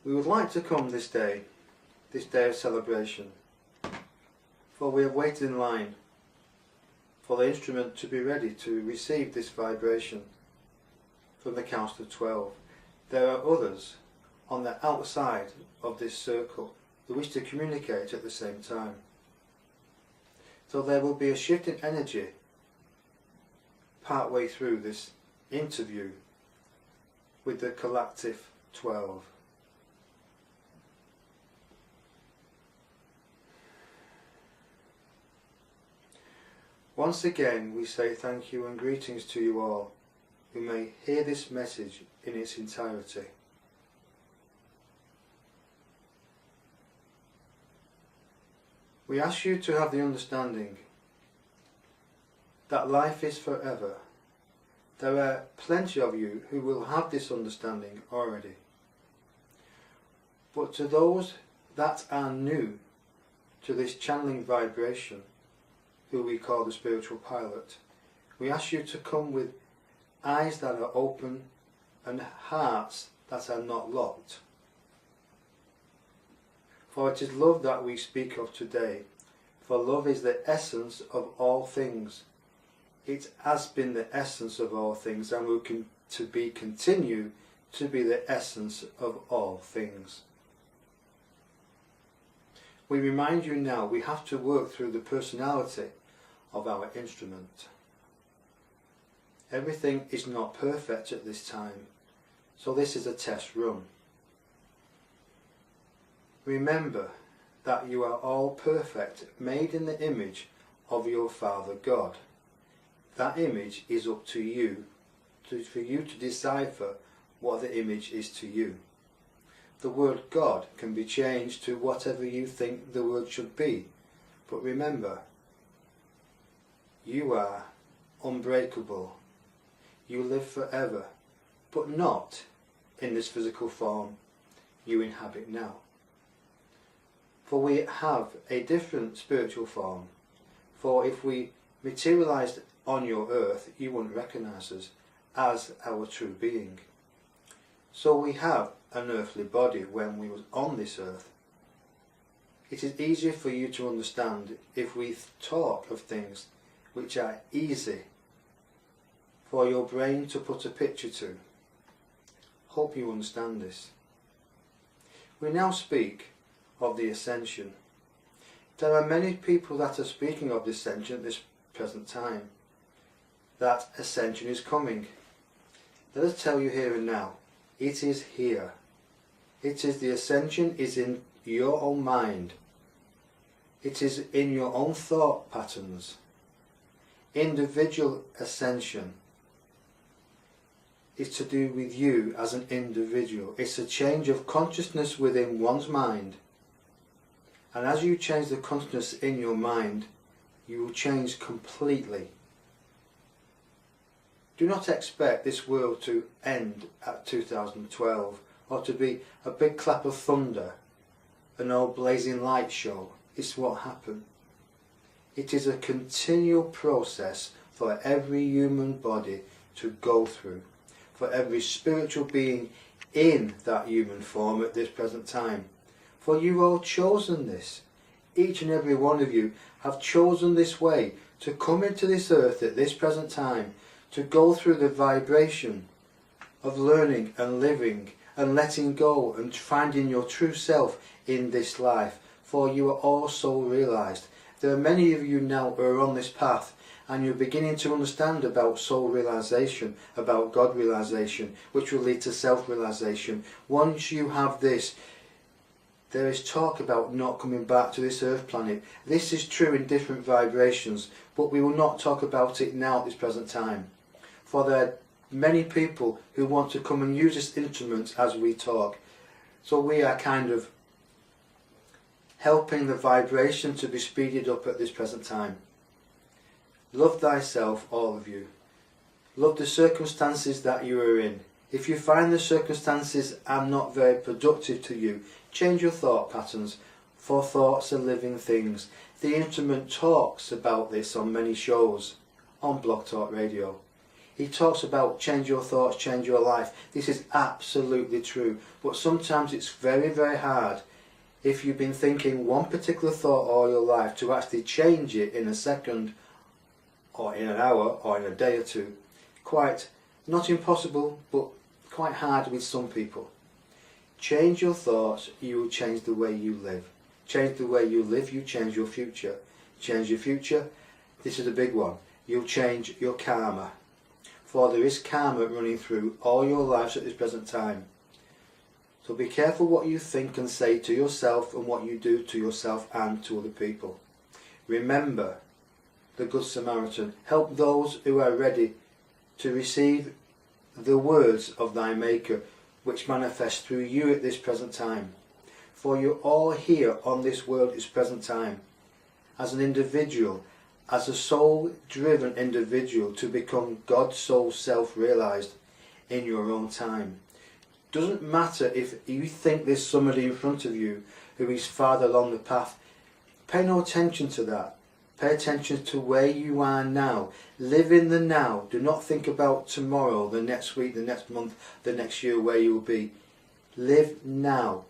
We would like to come this day of celebration, for we have waited in line for the instrument to be ready to receive this vibration from the Council of 12. There are others on the outside of this circle who wish to communicate at the same time. So there will be a shift in energy part way through this interview with the Collective 12. Once again we say thank you and greetings to you all who may hear this message in its entirety. We ask you to have the understanding that life is forever. There are plenty of you who will have this understanding already. But to those that are new to this channeling vibration, who we call the spiritual pilot, we ask you to come with eyes that are open and hearts that are not locked. For it is love that we speak of today, for love is the essence of all things. It has been the essence of all things and will continue to be the essence of all things. We remind you now we have to work through the personality of our instrument. Everything is not perfect at this time, so this is a test run. Remember that you are all perfect, made in the image of your Father God. That image is up to you, for you to decipher what the image is to you. The word God can be changed to whatever you think the word should be, but remember, you are unbreakable. You live forever, but not in this physical form you inhabit now. For we have a different spiritual form, for if we materialized on your earth, you wouldn't recognize us as our true being. So we have an earthly body when we was on this earth. It is easier for you to understand if we talk of things which are easy for your brain to put a picture to. Hope you understand this. We now speak of the ascension. There are many people that are speaking of the ascension at this present time. That ascension is coming. Let us tell you here and now, it is here. It is the ascension is in your own mind. It is in your own thought patterns. Individual ascension is to do with you as an individual. It's a change of consciousness within one's mind. And as you change the consciousness in your mind, you will change completely. Do not expect this world to end at 2012 or to be a big clap of thunder, an old blazing light show. It's what happened. It is a continual process for every human body to go through, for every spiritual being in that human form at this present time. For you've all chosen this. Each and every one of you have chosen this way to come into this earth at this present time, to go through the vibration of learning and living and letting go and finding your true self in this life. For you are all soul realized. There are many of you now who are on this path and you're beginning to understand about soul realization, about God realization, which will lead to self-realization. Once you have this, there is talk about not coming back to this earth planet. This is true in different vibrations, but we will not talk about it now at this present time. For there are many people who want to come and use this instrument as we talk. So we are kind of helping the vibration to be speeded up at this present time. Love thyself, all of you. Love the circumstances that you are in. If you find the circumstances are not very productive to you, change your thought patterns, for thoughts are living things. The instrument talks about this on many shows, on Blog Talk Radio. He talks about change your thoughts, change your life. This is absolutely true. But sometimes it's very, very hard if you've been thinking one particular thought all your life to actually change it in a second or in an hour or in a day or two. Quite, not impossible, but quite hard with some people. Change your thoughts, you will change the way you live. Change the way you live, you change your future. Change your future, this is a big one. You'll change your karma. For there is karma running through all your lives at this present time. So be careful what you think and say to yourself and what you do to yourself and to other people. Remember the Good Samaritan. Help those who are ready to receive the words of thy Maker, which manifest through you at this present time. For you're all here on this world at this present time, as an individual, as a soul-driven individual, to become God's soul self-realised in your own time. Doesn't matter if you think there's somebody in front of you who is farther along the path. Pay no attention to that. Pay attention to where you are now. Live in the now. Do not think about tomorrow, the next week, the next month, the next year, where you will be. Live now.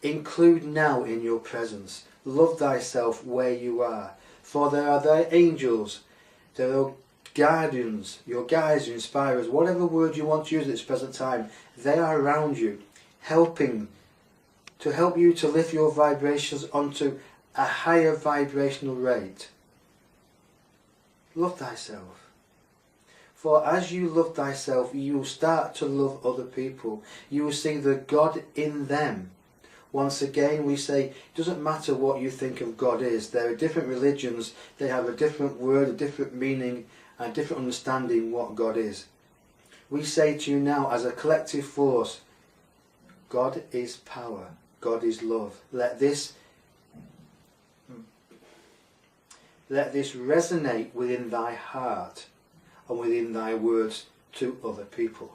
Include now in your presence. Love thyself where you are. For there are thy angels, there are guardians, your guides, your inspirers, whatever word you want to use at this present time, they are around you, helping to help you to lift your vibrations onto a higher vibrational rate. Love thyself. For as you love thyself, you will start to love other people. You will see the God in them. Once again we say, it doesn't matter what you think of God is. There are different religions, they have a different word, a different meaning, and a different understanding what God is. We say to you now as a collective force, God is power, God is love. Let this resonate within thy heart and within thy words to other people.